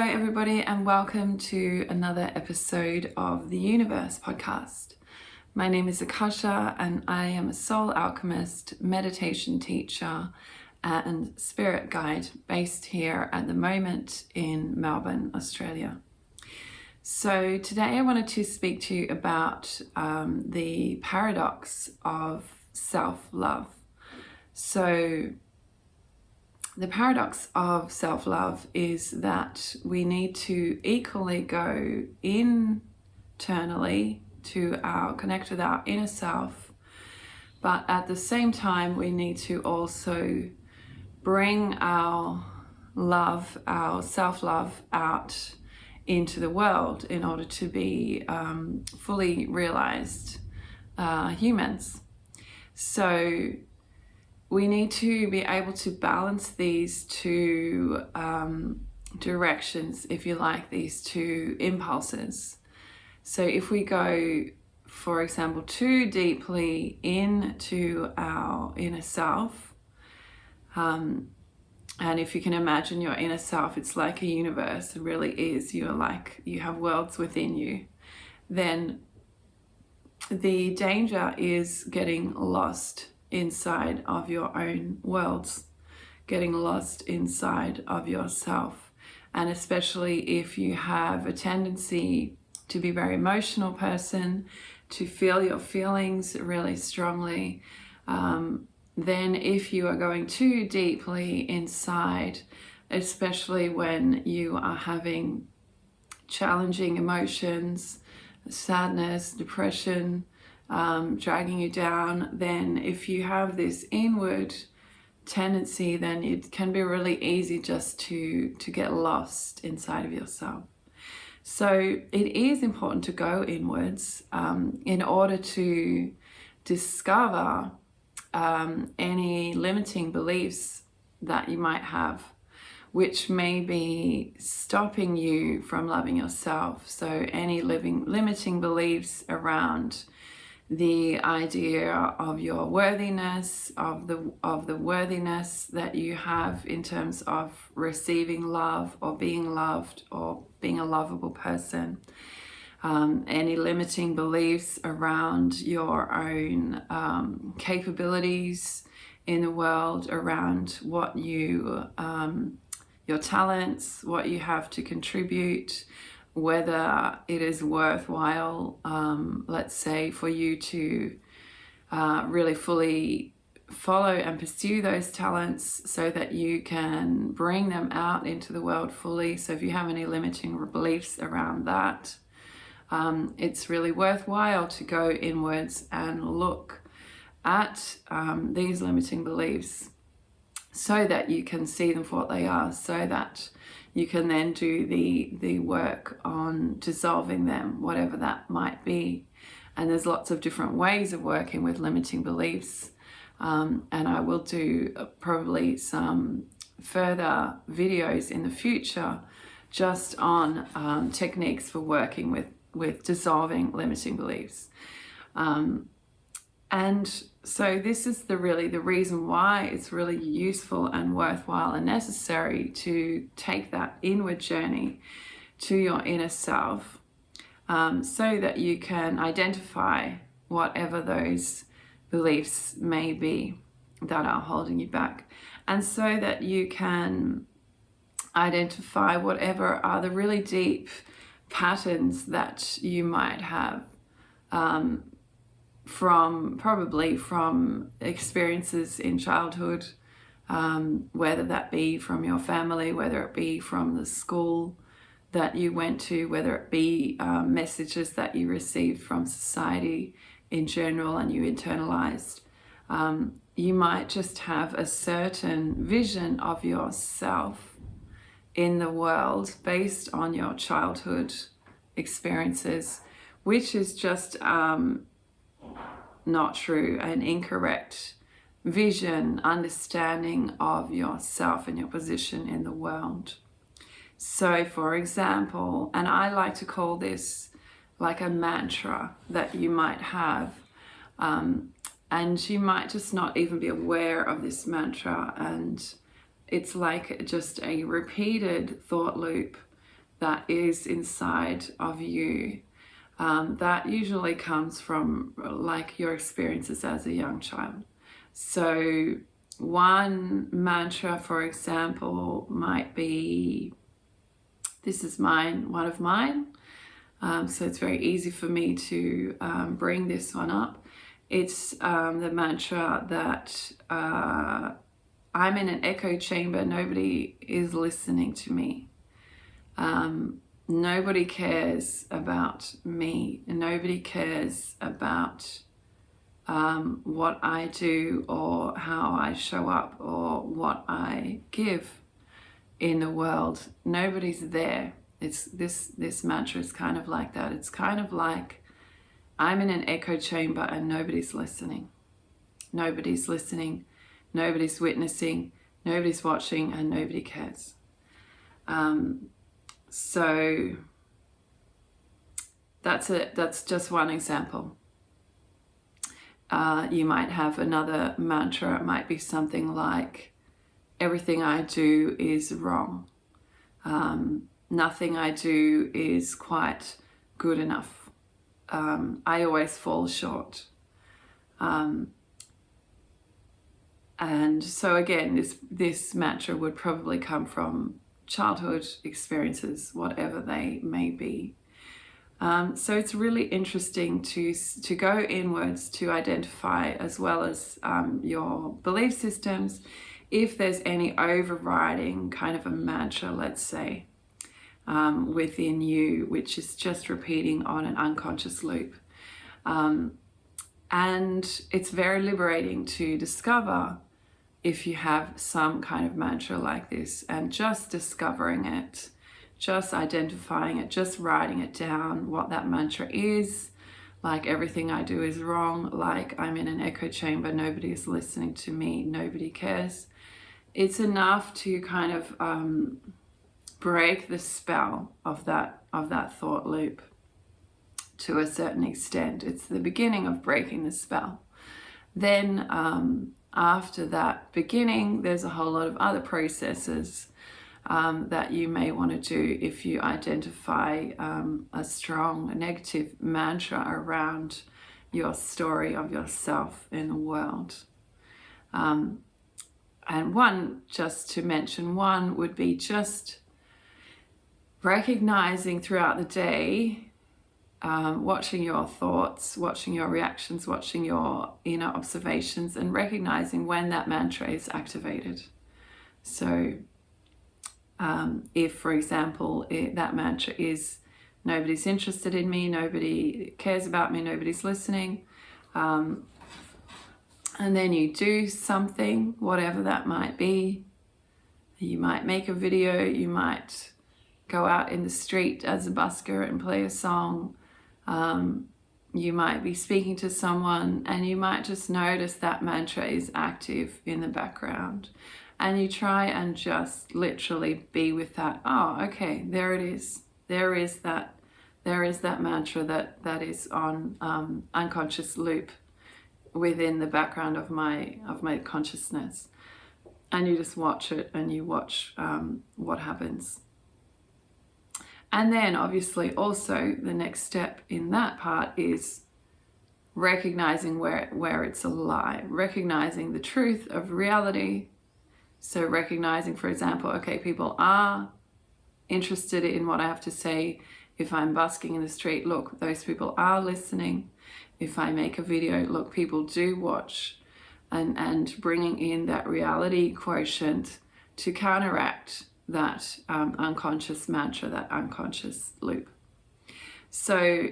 Hello everybody and welcome to another episode of the Youniverse podcast. My name is Akasha and I am a soul alchemist, meditation teacher and spirit guide based here at the moment in Melbourne, Australia. So today I wanted to speak to you about the paradox of self-love. So the paradox of self-love is that we need to equally go internally to connect with our inner self, but at the same time we need to also bring our love, our self-love out into the world in order to be fully realized humans. So we need to be able to balance these two directions, if you like, these two impulses. So if we go, for example, too deeply into our inner self, and if you can imagine your inner self, it's like a universe, it really is, you have worlds within you, then the danger is getting lost inside of your own worlds, getting lost inside of yourself. And especially if you have a tendency to be a very emotional person, to feel your feelings really strongly, then if you are going too deeply inside, especially when you are having challenging emotions, sadness, depression, dragging you down, then if you have this inward tendency, then it can be really easy just to get lost inside of yourself. So it is important to go inwards in order to discover any limiting beliefs that you might have, which may be stopping you from loving yourself. So any limiting beliefs around the idea of your worthiness, of the worthiness that you have in terms of receiving love or being loved or being a lovable person. Any limiting beliefs around your own capabilities in the world, around what your talents, what you have to contribute, whether it is worthwhile, let's say, for you to really fully follow and pursue those talents so that you can bring them out into the world fully. So if you have any limiting beliefs around that, it's really worthwhile to go inwards and look at these limiting beliefs so that you can see them for what they are, so that you can then do the work on dissolving them, whatever that might be. And there's lots of different ways of working with limiting beliefs. And I will do probably some further videos in the future just on techniques for working with dissolving limiting beliefs. And so this is the reason why it's really useful and worthwhile and necessary to take that inward journey to your inner self, so that you can identify whatever those beliefs may be that are holding you back, and so that you can identify whatever are the really deep patterns that you might have, probably from experiences in childhood, whether that be from your family, whether it be from the school that you went to, whether it be messages that you received from society in general and you internalized. You might just have a certain vision of yourself in the world based on your childhood experiences, which is just not true, an incorrect vision, understanding of yourself and your position in the world. So for example, and I like to call this like a mantra that you might have, and you might just not even be aware of this mantra, and it's like just a repeated thought loop that is inside of you, that usually comes from like your experiences as a young child. So one mantra, for example, might be, this is one of mine. So it's very easy for me to bring this one up. It's the mantra that I'm in an echo chamber, nobody is listening to me. Nobody cares about me, and nobody cares about what I do or how I show up or what I give in the world. Nobody's there. It's this mantra is kind of like that. It's kind of like I'm in an echo chamber and nobody's listening. Nobody's listening, nobody's witnessing, nobody's watching, and nobody cares. So that's just one example. You might have another mantra. It might be something like, everything I do is wrong. Nothing I do is quite good enough. I always fall short. And so again, this mantra would probably come from childhood experiences, whatever they may be. So it's really interesting to go inwards to identify, as well as your belief systems, if there's any overriding kind of a mantra, let's say, within you, which is just repeating on an unconscious loop. And it's very liberating to discover if you have some kind of mantra like this, and just discovering it, just identifying it, just writing it down, what that mantra is. Like, everything I do is wrong, like I'm in an echo chamber, nobody is listening to me, nobody cares. It's enough to kind of break the spell of that thought loop to a certain extent. It's the beginning of breaking the spell. Then after that beginning, there's a whole lot of other processes that you may want to do if you identify a strong negative mantra around your story of yourself in the world. And one, just to mention one, would be just recognizing throughout the day, watching your thoughts, watching your reactions, watching your inner observations, and recognizing when that mantra is activated. So if, for example, that mantra is, nobody's interested in me, nobody cares about me, nobody's listening, and then you do something, whatever that might be. You might make a video, you might go out in the street as a busker and play a song. You might be speaking to someone, and you might just notice that mantra is active in the background. And you try and just literally be with that. Oh, okay, there it is. There is that mantra that is on unconscious loop within the background of my consciousness. And you just watch it, and you watch what happens. And then obviously also the next step in that part is recognizing where it's a lie, recognizing the truth of reality. So recognizing, for example, okay, people are interested in what I have to say. If I'm busking in the street, look, those people are listening. If I make a video, look, people do watch. And bringing in that reality quotient to counteract that unconscious mantra, that unconscious loop. So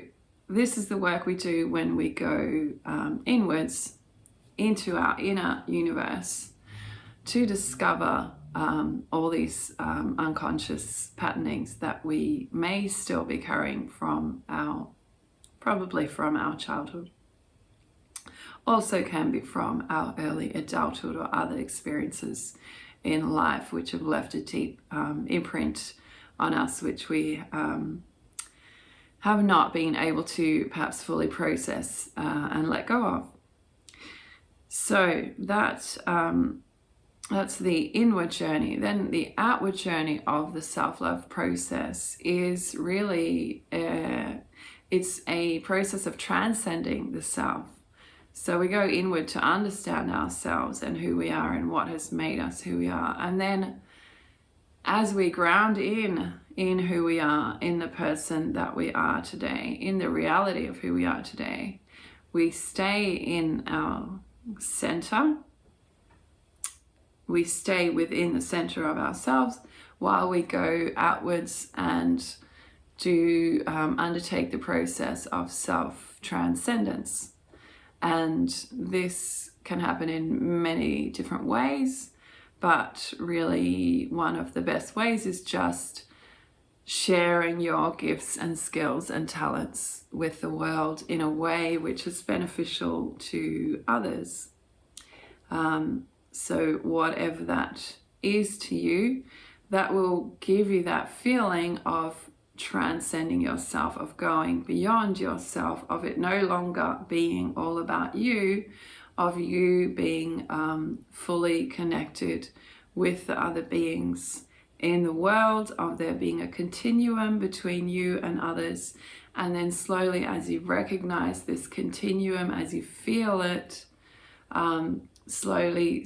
this is the work we do when we go inwards into our inner universe to discover all these unconscious patternings that we may still be carrying probably from our childhood. Also can be from our early adulthood or other experiences in life which have left a deep imprint on us, which we have not been able to perhaps fully process and let go of. So that That's the inward journey. Then the outward journey of the self-love process is really, it's a process of transcending the self. So we go inward to understand ourselves and who we are and what has made us who we are. And then as we ground in who we are, in the person that we are today, in the reality of who we are today, we stay in our center. We stay within the center of ourselves while we go outwards and do undertake the process of SelfTranscendence. And this can happen in many different ways, but really one of the best ways is just sharing your gifts and skills and talents with the world in a way which is beneficial to others. So whatever that is to you, that will give you that feeling of transcending yourself, of going beyond yourself, of it no longer being all about you, of you being fully connected with the other beings in the world, of there being a continuum between you and others. And then slowly, as you recognize this continuum, as you feel it, slowly,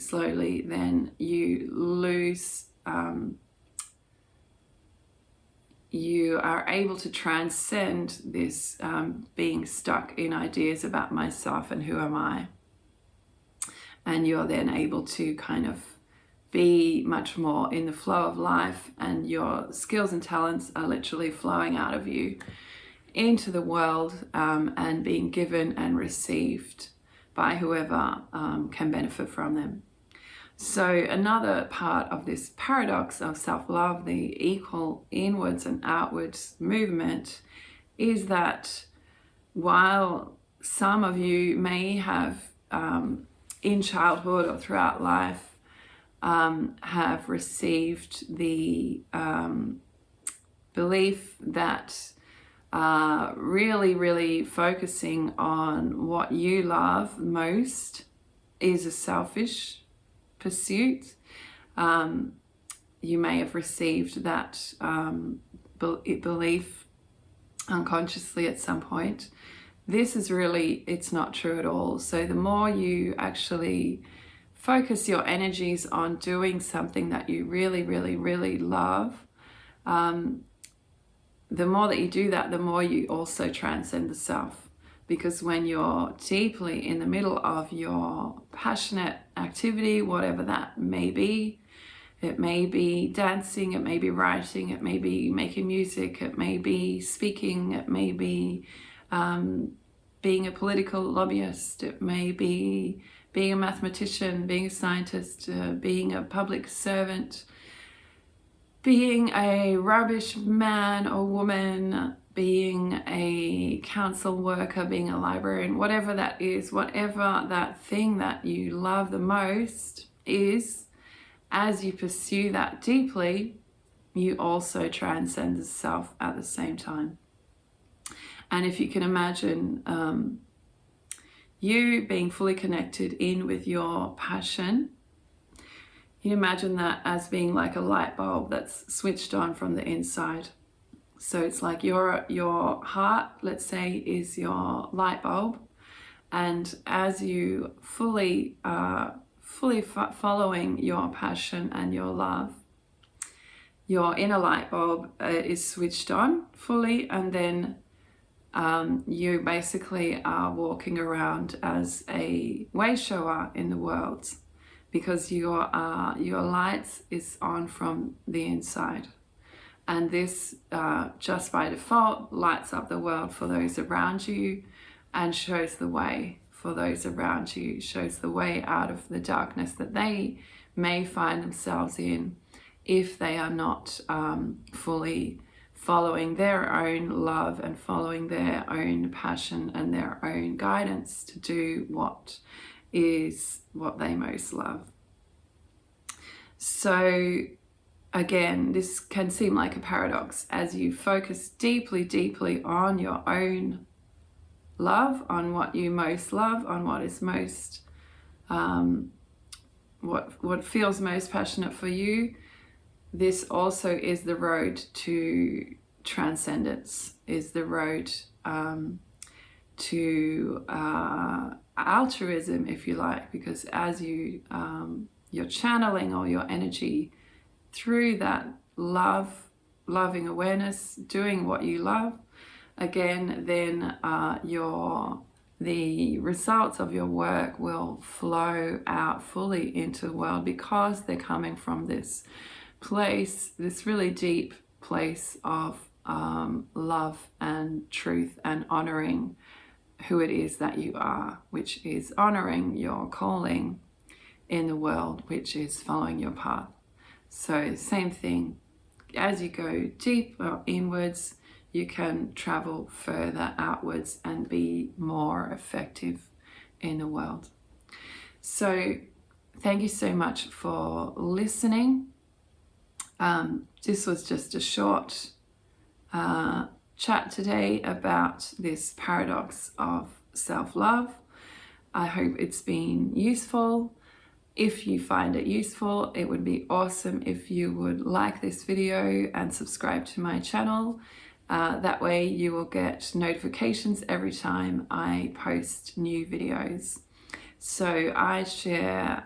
then you lose, you are able to transcend this being stuck in ideas about myself and who am I. And you're then able to kind of be much more in the flow of life, and your skills and talents are literally flowing out of you into the world and being given and received by whoever can benefit from them. So another part of this paradox of self-love, the equal inwards and outwards movement, is that while some of you may have in childhood or throughout life have received the belief that really focusing on what you love most is a selfish pursuit. You may have received that belief unconsciously at some point. This is really, it's not true at all. So the more you actually focus your energies on doing something that you really love, the more that you do that, the more you also transcend the self. Because when you're deeply in the middle of your passionate activity, whatever that may be, it may be dancing, it may be writing, it may be making music, it may be speaking, it may be being a political lobbyist, it may be being a mathematician, being a scientist, being a public servant, being a rubbish man or woman, being a council worker, being a librarian, whatever that is, whatever that thing that you love the most is, as you pursue that deeply, you also transcend the self at the same time. And if you can imagine you being fully connected in with your passion, you imagine that as being like a light bulb that's switched on from the inside. So it's like your heart, let's say, is your light bulb, and as you fully following your passion and your love, your inner light bulb is switched on fully, and then you basically are walking around as a way shower in the world, because your light is on from the inside. And this just by default lights up the world for those around you and shows the way for those around you, shows the way out of the darkness that they may find themselves in if they are not fully following their own love and following their own passion and their own guidance to do what is what they most love. So again, this can seem like a paradox as you focus deeply on your own love, on what you most love, on what is most what feels most passionate for you, this also is the road to transcendence, is the road to altruism, if you like, because as you're channeling all your energy through that loving awareness, doing what you love, again, then the results of your work will flow out fully into the world, because they're coming from this place, this really deep place of love and truth, and honoring who it is that you are, which is honoring your calling in the world, which is following your path. So same thing, as you go deeper inwards, you can travel further outwards and be more effective in the world. So thank you so much for listening. This was just a short chat today about this paradox of self-love. I hope it's been useful. If you find it useful, it would be awesome if you would like this video and subscribe to my channel. That way you will get notifications every time I post new videos. So I share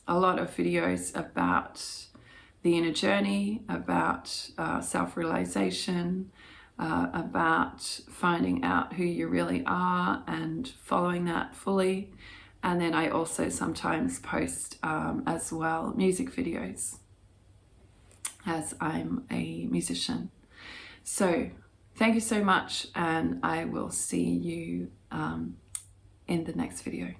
a lot of videos about the inner journey, about self-realization, about finding out who you really are and following that fully. And then I also sometimes post as well music videos, as I'm a musician. So thank you so much, and I will see you in the next video.